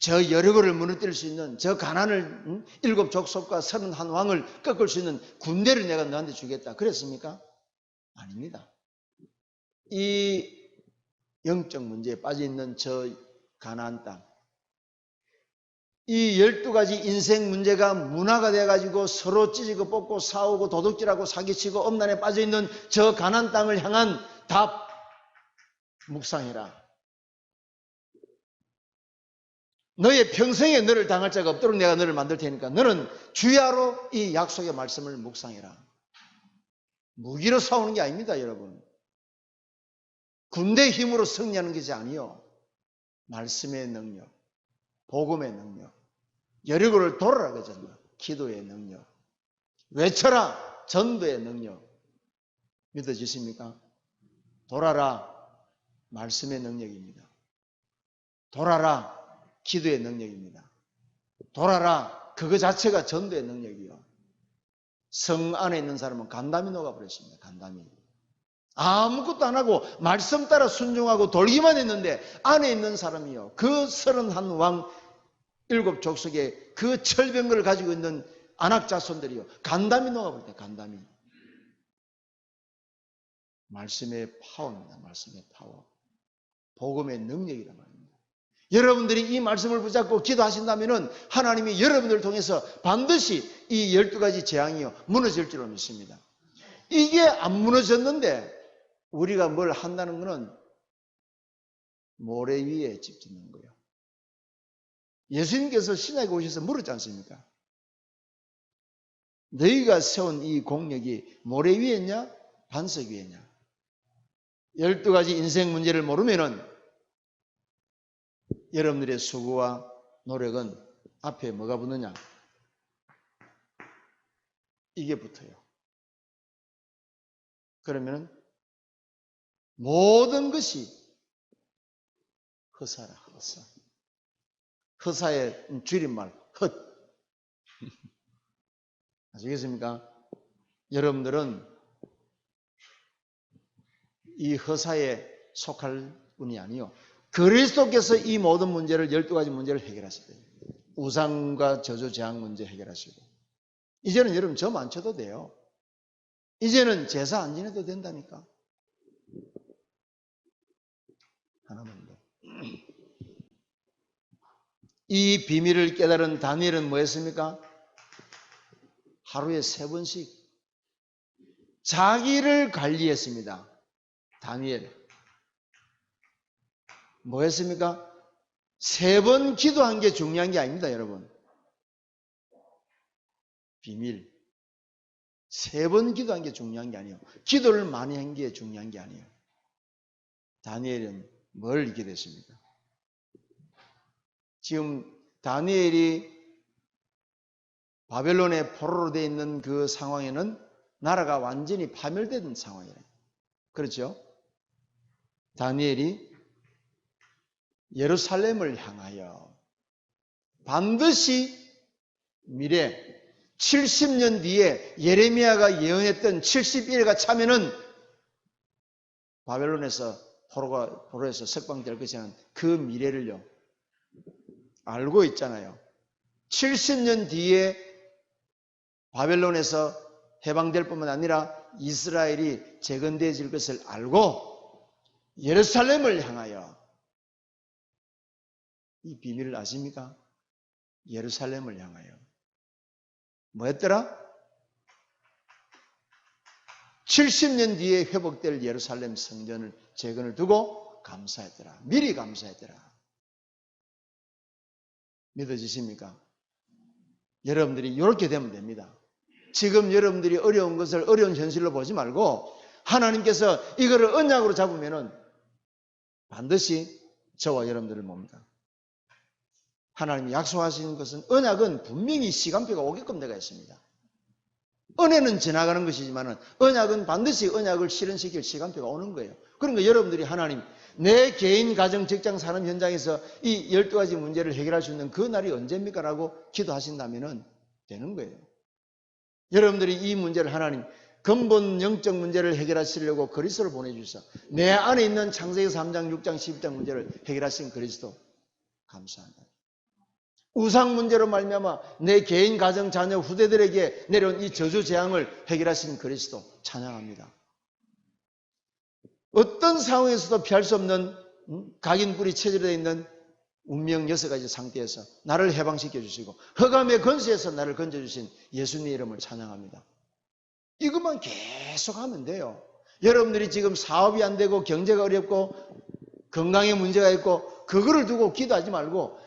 저 여리고를 무너뜨릴 수 있는 저 가나안을 7 족속과 31 왕을 꺾을 수 있는 군대를 내가 너한테 주겠다. 그랬습니까? 아닙니다. 이 영적 문제에 빠져있는 저 가나안 땅, 이 12가지 인생 문제가 문화가 돼가지고 서로 찢고 뽑고 싸우고 도둑질하고 사기치고 엄난에 빠져있는 저 가나안 땅을 향한 답 묵상해라. 너의 평생에 너를 당할 자가 없도록 내가 너를 만들 테니까 너는 주야로 이 약속의 말씀을 묵상해라. 무기로 싸우는 게 아닙니다, 여러분. 군대 힘으로 승리하는 것이 아니요. 말씀의 능력, 복음의 능력, 여리고를 돌아라 그러잖아요. 기도의 능력, 외쳐라 전도의 능력. 믿어지십니까? 돌아라 말씀의 능력입니다. 돌아라 기도의 능력입니다. 돌아라 그거 자체가 전도의 능력이요. 성 안에 있는 사람은 간담이 녹아버렸습니다. 간담이. 아무것도 안 하고 말씀 따라 순종하고 돌기만 했는데 안에 있는 사람이요. 그 31왕 7족속에 그 철병거를 가지고 있는 안악자손들이요. 간담이 녹아버렸다. 간담이. 말씀의 파워입니다. 말씀의 파워. 복음의 능력이란 말입니다. 여러분들이 이 말씀을 붙잡고 기도하신다면 하나님이 여러분들을 통해서 반드시 이 12가지 재앙이요 무너질 줄로 믿습니다. 이게 안 무너졌는데 우리가 뭘 한다는 것은 모래 위에 집 짓는 거예요. 예수님께서 신약에 오셔서 물었지 않습니까? 너희가 세운 이 공력이 모래 위에 있냐? 반석 위에 있냐? 12가지 인생 문제를 모르면은 여러분들의 수고와 노력은 앞에 뭐가 붙느냐? 이게 붙어요. 그러면 모든 것이 허사라, 허사. 허사의 줄임말, 헛. 아시겠습니까? 여러분들은 이 허사에 속할 분이 아니요. 그리스도께서 이 모든 문제를 12가지 문제를 해결하시대요. 우상과 저주 재앙 문제 해결하시고 이제는 여러분 점 안 쳐도 돼요. 이제는 제사 안 지내도 된다니까. 하나만 더. 이 비밀을 깨달은 다니엘은 뭐 했습니까? 하루에 3번씩 자기를 관리했습니다. 다니엘. 뭐 했습니까? 3번 기도한 게 중요한 게 아닙니다, 여러분. 비밀. 3번 기도한 게 중요한 게 아니에요. 기도를 많이 한 게 중요한 게 아니에요. 다니엘은 뭘 잊게 됐습니까? 지금 다니엘이 바벨론에 포로로 되어 있는 그 상황에는 나라가 완전히 파멸된 상황이에요. 그렇죠? 다니엘이 예루살렘을 향하여 반드시 미래 70년 뒤에 예레미야가 예언했던 70일가 차면은 바벨론에서 포로에서 석방될 것이라는 그 미래를요 알고 있잖아요. 70년 뒤에 바벨론에서 해방될 뿐만 아니라 이스라엘이 재건되어질 것을 알고 예루살렘을 향하여 이 비밀을 아십니까? 예루살렘을 향하여 뭐 했더라? 70년 뒤에 회복될 예루살렘 성전을 재건을 두고 감사했더라. 미리 감사했더라. 믿어지십니까? 여러분들이 이렇게 되면 됩니다. 지금 여러분들이 어려운 것을 어려운 현실로 보지 말고 하나님께서 이거를 언약으로 잡으면은 반드시 저와 여러분들을 봅니다. 하나님이 약속하시는 것은 언약은 분명히 시간표가 오게끔 되어 있습니다. 은혜는 지나가는 것이지만 언약은 반드시 언약을 실현시킬 시간표가 오는 거예요. 그러니까 여러분들이 하나님 내 개인 가정 직장 산업 현장에서 이 12가지 문제를 해결할 수 있는 그 날이 언제입니까? 라고 기도하신다면 되는 거예요. 여러분들이 이 문제를 하나님 근본 영적 문제를 해결하시려고 그리스도를 보내주셔서 내 안에 있는 창세기 3장 6장 11장 문제를 해결하신 그리스도 감사합니다. 우상 문제로 말미암아 내 개인 가정 자녀 후대들에게 내려온 이 저주 재앙을 해결하신 그리스도 찬양합니다. 어떤 상황에서도 피할 수 없는 각인뿔이 체질되어 있는 운명 6가지 상태에서 나를 해방시켜 주시고 흑암의 권세에서 나를 건져주신 예수님의 이름을 찬양합니다. 이것만 계속 하면 돼요. 여러분들이 지금 사업이 안 되고 경제가 어렵고 건강에 문제가 있고 그거를 두고 기도하지 말고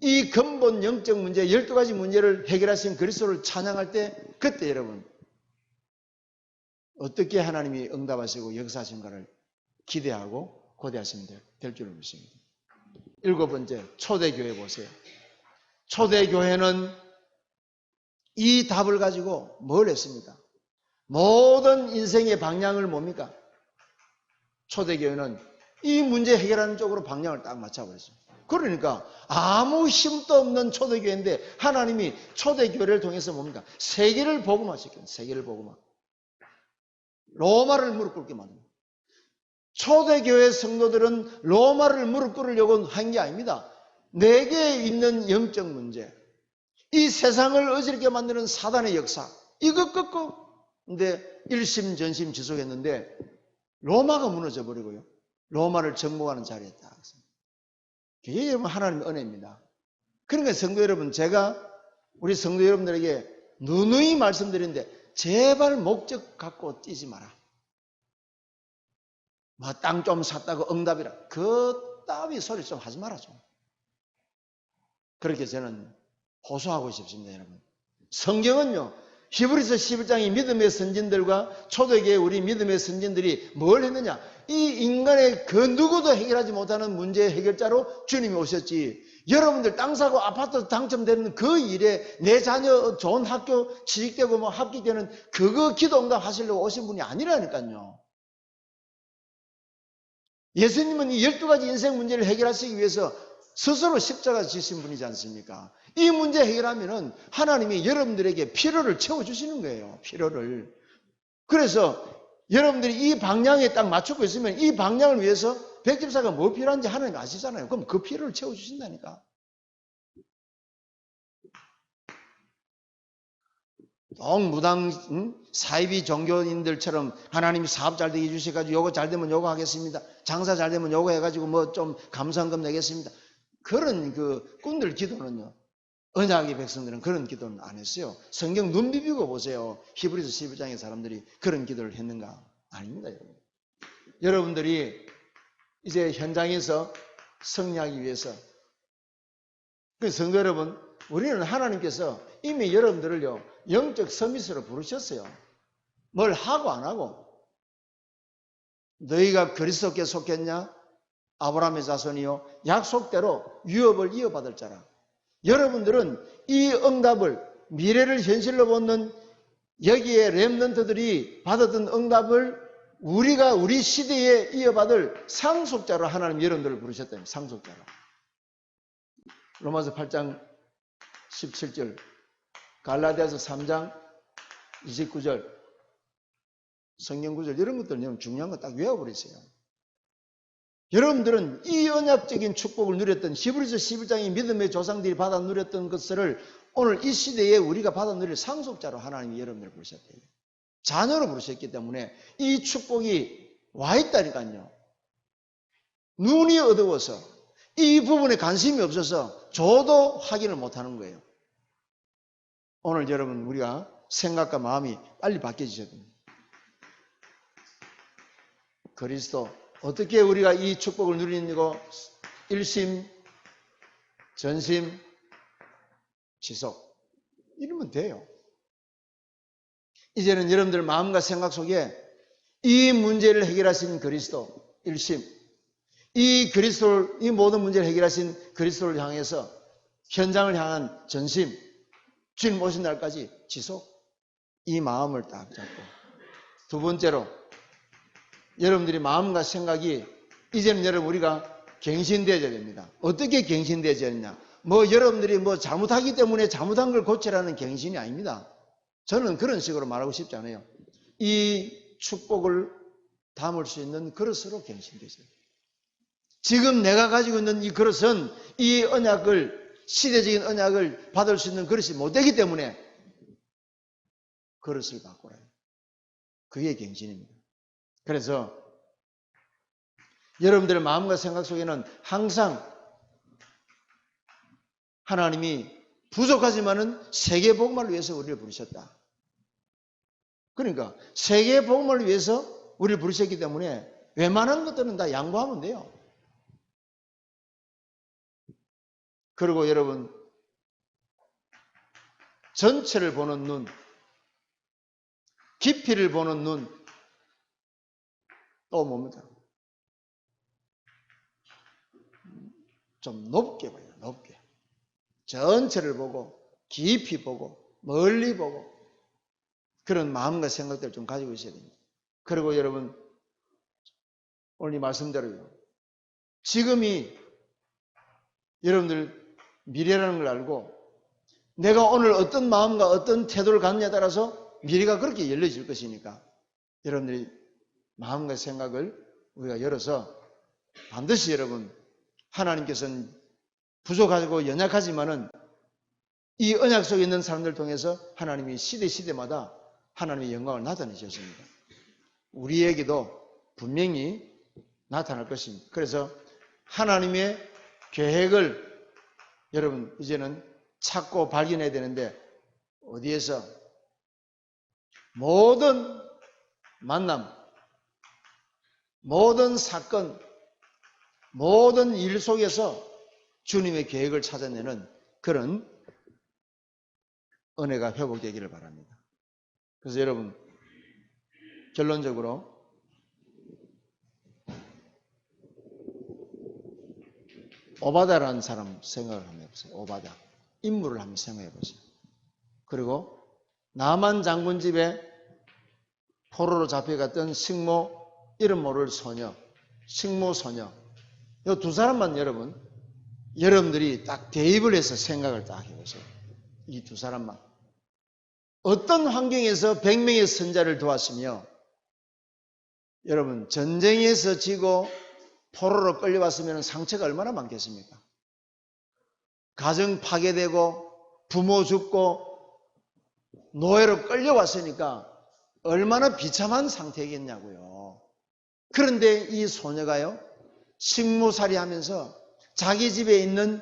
이 근본 영적 문제 12가지 문제를 해결하신 그리스도를 찬양할 때 그때 여러분 어떻게 하나님이 응답하시고 역사하신가를 기대하고 고대하시면 될 줄을 믿습니다. 7번째, 초대교회 보세요. 초대교회는 이 답을 가지고 뭘 했습니까? 모든 인생의 방향을 뭡니까? 초대교회는 이 문제 해결하는 쪽으로 방향을 딱 맞춰버렸어요. 그러니까 아무 힘도 없는 초대교회인데 하나님이 초대교회를 통해서 뭡니까? 세계를 복음화시켰어요. 세계를 복음화. 로마를 무릎 꿇게 만듭니다. 초대교회 성도들은 로마를 무릎 꿇으려고 한 게 아닙니다. 내게 있는 영적 문제, 이 세상을 어지럽게 만드는 사단의 역사, 이거 꺾고 근데 일심전심 지속했는데 로마가 무너져 버리고요. 로마를 정복하는 자리에 딱 있습니다. 그게 여러분 하나님의 은혜입니다. 그러니까 성도 여러분, 제가 우리 성도 여러분들에게 누누이 말씀드리는데 제발 목적 갖고 뛰지 마라. 뭐 땅 좀 샀다고 응답이라. 그 따위 소리 좀 하지 말아줘. 그렇게 저는 호소하고 싶습니다, 여러분. 성경은요, 히브리서 11장이 믿음의 선진들과 초대교회 우리 믿음의 선진들이 뭘 했느냐? 이 인간의 그 누구도 해결하지 못하는 문제의 해결자로 주님이 오셨지. 여러분들 땅 사고 아파트 당첨되는 그 일에 내 자녀 좋은 학교 취직되고 뭐 합격되는 그거 기도 응답 하시려고 오신 분이 아니라니까요. 예수님은 이 12가지 인생 문제를 해결하시기 위해서 스스로 십자가 지신 분이지 않습니까? 이 문제 해결하면은 하나님이 여러분들에게 필요를 채워주시는 거예요. 필요를. 그래서 여러분들이 이 방향에 딱 맞추고 있으면 이 방향을 위해서 백집사가 뭐 필요한지 하나님 아시잖아요. 그럼 그 필요를 채워주신다니까. 무당 사이비 종교인들처럼 하나님이 사업 잘 되게 해주셔가지고 요거 잘 되면 요거 하겠습니다. 장사 잘 되면 요거 해가지고 뭐 좀 감사헌금 내겠습니다. 그런 그 꾼들 기도는요. 언약의 백성들은 그런 기도는 안 했어요. 성경 눈 비비고 보세요. 히브리서 11장의 사람들이 그런 기도를 했는가? 아닙니다, 여러분. 여러분들이 이제 현장에서 승리하기 위해서 그 성도 여러분, 우리는 하나님께서 이미 여러분들을요 영적 서밋으로 부르셨어요. 뭘 하고 안 하고. 너희가 그리스도께 속했냐? 아브라함의 자손이요 약속대로 유업을 이어받을 자라. 여러분들은 이 응답을 미래를 현실로 보는 여기에 렘넌트들이 받았던 응답을 우리가 우리 시대에 이어받을 상속자로 하나님 여러분들을 부르셨다니. 상속자로. 로마서 8장 17절, 갈라디아서 3장 29절, 성경 구절 이런 것들 여러분 중요한 거 딱 외워버리세요. 여러분들은 이 언약적인 축복을 누렸던 히브리서 11장의 믿음의 조상들이 받아 누렸던 것을 오늘 이 시대에 우리가 받아 누릴 상속자로 하나님이 여러분들을 부르셨대요. 자녀로 부르셨기 때문에 이 축복이 와 있다니까요. 눈이 어두워서 이 부분에 관심이 없어서 저도 확인을 못하는 거예요. 오늘 여러분 우리가 생각과 마음이 빨리 바뀌어지셔야 됩니다. 그리스도 어떻게 우리가 이 축복을 누리는고 일심, 전심, 지속 이러면 돼요. 이제는 여러분들 마음과 생각 속에 이 문제를 해결하신 그리스도 일심, 이 그리스도를 이 모든 문제를 해결하신 그리스도를 향해서 현장을 향한 전심, 주님 오신 날까지 지속, 이 마음을 딱 잡고 두 번째로 여러분들이 마음과 생각이 이제는 여러분 우리가 갱신되어야 됩니다. 어떻게 갱신되어야 되느냐? 뭐 여러분들이 뭐 잘못하기 때문에 잘못한 걸 고치라는 갱신이 아닙니다. 저는 그런 식으로 말하고 싶지 않아요. 이 축복을 담을 수 있는 그릇으로 갱신되세요. 지금 내가 가지고 있는 이 그릇은 이 언약을 시대적인 언약을 받을 수 있는 그릇이 못 되기 때문에 그릇을 바꾸라. 그게 갱신입니다. 그래서 여러분들의 마음과 생각 속에는 항상 하나님이 부족하지만은 세계 복음을 위해서 우리를 부르셨다. 그러니까 세계 복음을 위해서 우리를 부르셨기 때문에 웬만한 것들은 다 양보하면 돼요. 그리고 여러분, 전체를 보는 눈, 깊이를 보는 눈, 또 뭡니까? 좀 높게 봐요. 높게. 전체를 보고 깊이 보고 멀리 보고 그런 마음과 생각들을 좀 가지고 있어야 됩니다. 그리고 여러분, 오늘 이 말씀대로요. 지금이 여러분들 미래라는 걸 알고 내가 오늘 어떤 마음과 어떤 태도를 갖느냐에 따라서 미래가 그렇게 열려질 것이니까 여러분들이 마음과 생각을 우리가 열어서 반드시 여러분, 하나님께서는 부족하고 연약하지만은 이 언약 속에 있는 사람들을 통해서 하나님이 시대마다 하나님의 영광을 나타내셨습니다. 우리에게도 분명히 나타날 것입니다. 그래서 하나님의 계획을 여러분 이제는 찾고 발견해야 되는데 어디에서? 모든 만남, 모든 사건, 모든 일 속에서 주님의 계획을 찾아내는 그런 은혜가 회복되기를 바랍니다. 그래서 여러분, 결론적으로 오바다라는 사람 생각을 한번 해보세요. 오바다. 인물을 한번 생각해 보세요. 그리고 나만 장군 집에 포로로 잡혀갔던 식모, 이름 모를 소녀, 식모 소녀. 이 두 사람만 여러분들이 딱 대입을 해서 생각을 딱 해보세요. 이 두 사람만. 어떤 환경에서 100명의 선자를 도왔으며 여러분 전쟁에서 지고 포로로 끌려왔으면 상처가 얼마나 많겠습니까? 가정 파괴되고 부모 죽고 노예로 끌려왔으니까 얼마나 비참한 상태겠냐고요. 그런데 이 소녀가요, 식모살이 하면서 자기 집에 있는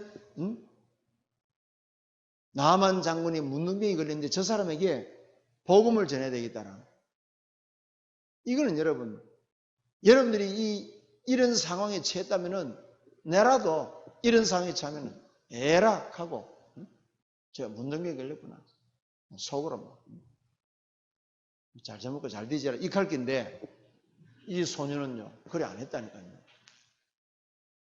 나만 장군이 문둥병이 걸렸는데 저 사람에게 복음을 전해야 되겠다는. 이거는 여러분들이 이런 상황에 처했다면은 내라도 이런 상황에 처하면 에라 하고 제가 문둥병이 걸렸구나 속으로 뭐 잘 처먹고 잘 되지라 이 할 건데 이 소녀는요 그래 안 했다니까요.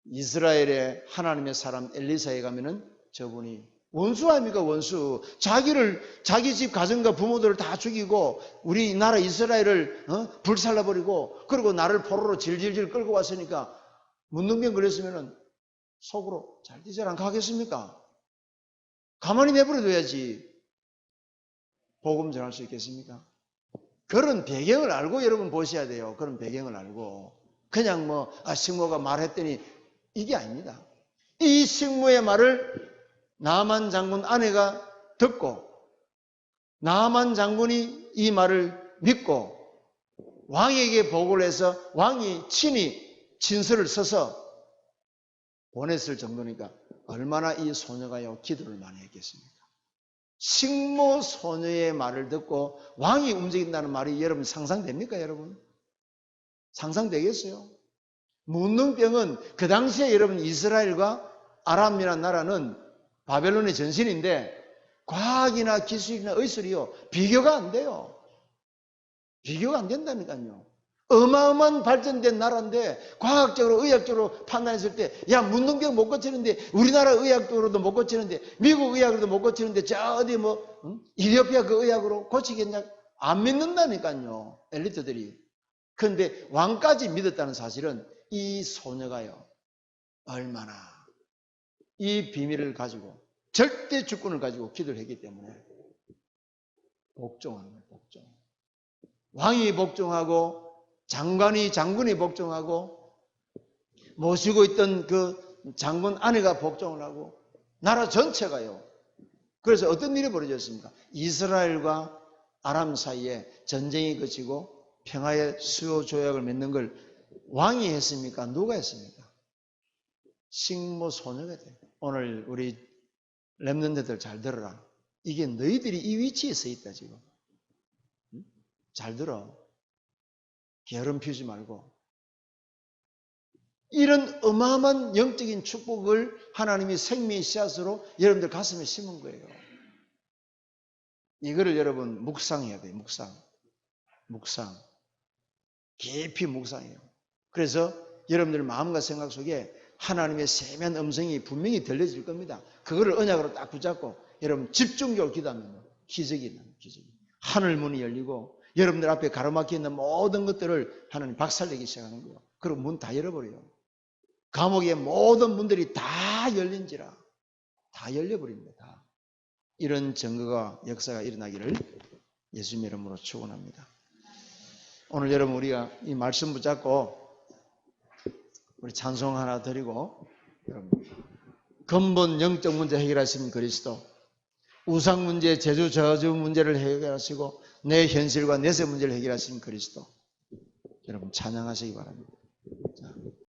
이스라엘의 하나님의 사람 엘리사에 가면은 저분이 원수 아닙니까? 원수. 자기 집 가정과 부모들을 다 죽이고 우리나라 이스라엘을 불살라버리고 그리고 나를 포로로 질질질 끌고 왔으니까 문둥병 걸렸으면 속으로 잘 되지 않고 하겠습니까? 가만히 내버려둬야지 복음 전할 수 있겠습니까? 그런 배경을 알고 여러분 보셔야 돼요. 그런 배경을 알고 그냥 식모가 말했더니 이게 아닙니다. 이 식모의 말을 나만 장군 아내가 듣고 나만 장군이 이 말을 믿고 왕에게 보고를 해서 왕이 친히 친서를 써서 보냈을 정도니까 얼마나 이 소녀가요 기도를 많이 했겠습니까? 식모 소녀의 말을 듣고 왕이 움직인다는 말이 여러분 상상됩니까 여러분? 상상되겠어요? 문둥병은 그 당시에 여러분 이스라엘과 아람이라는 나라는 바벨론의 전신인데 과학이나 기술이나 의술이요 비교가 안 돼요. 비교가 안 된다니까요. 어마어마한 발전된 나라인데 과학적으로 의학적으로 판단했을 때 야 문둥병 못 고치는데 우리나라 의학적으로도 못 고치는데 미국 의학으로도 못 고치는데 저 어디 이디오피아 그 의학으로 고치겠냐 안 믿는다니까요 엘리트들이. 그런데 왕까지 믿었다는 사실은 이 소녀가요 얼마나 이 비밀을 가지고 절대 주권을 가지고 기도를 했기 때문에 복종하는 거예요. 복종. 왕이 복종하고 장군이 복종하고 모시고 있던 그 장군 아내가 복종을 하고 나라 전체가요. 그래서 어떤 일이 벌어졌습니까? 이스라엘과 아람 사이에 전쟁이 그치고 평화의 수요 조약을 맺는 걸 왕이 했습니까? 누가 했습니까? 식모 소녀가 돼요. 오늘 우리 렘넌트들 잘 들어라. 이게 너희들이 이 위치에 서 있다 지금. 잘 들어. 게으름 피우지 말고. 이런 어마어마한 영적인 축복을 하나님이 생명의 씨앗으로 여러분들 가슴에 심은 거예요. 이거를 여러분 묵상해야 돼요. 묵상. 깊이 묵상해요. 그래서 여러분들 마음과 생각 속에 하나님의 세미한 음성이 분명히 들려질 겁니다. 그거를 언약으로 딱 붙잡고 여러분 집중적으로 기도하면 기적이 나요. 기적이. 하늘 문이 열리고 여러분들 앞에 가로막혀 있는 모든 것들을 하나님 박살내기 시작하는 거예요. 그리고 문 다 열어버려요. 감옥의 모든 문들이 다 열린지라. 다 열려버립니다. 이런 증거가 역사가 일어나기를 예수님의 이름으로 축원합니다. 오늘 여러분 우리가 이 말씀 붙잡고 우리 찬송 하나 드리고 근본 영적 문제 해결하신 그리스도, 우상 문제, 제주 저주 문제를 해결하시고 내 현실과 내세 문제를 해결하신 그리스도, 여러분 찬양하시기 바랍니다. 자.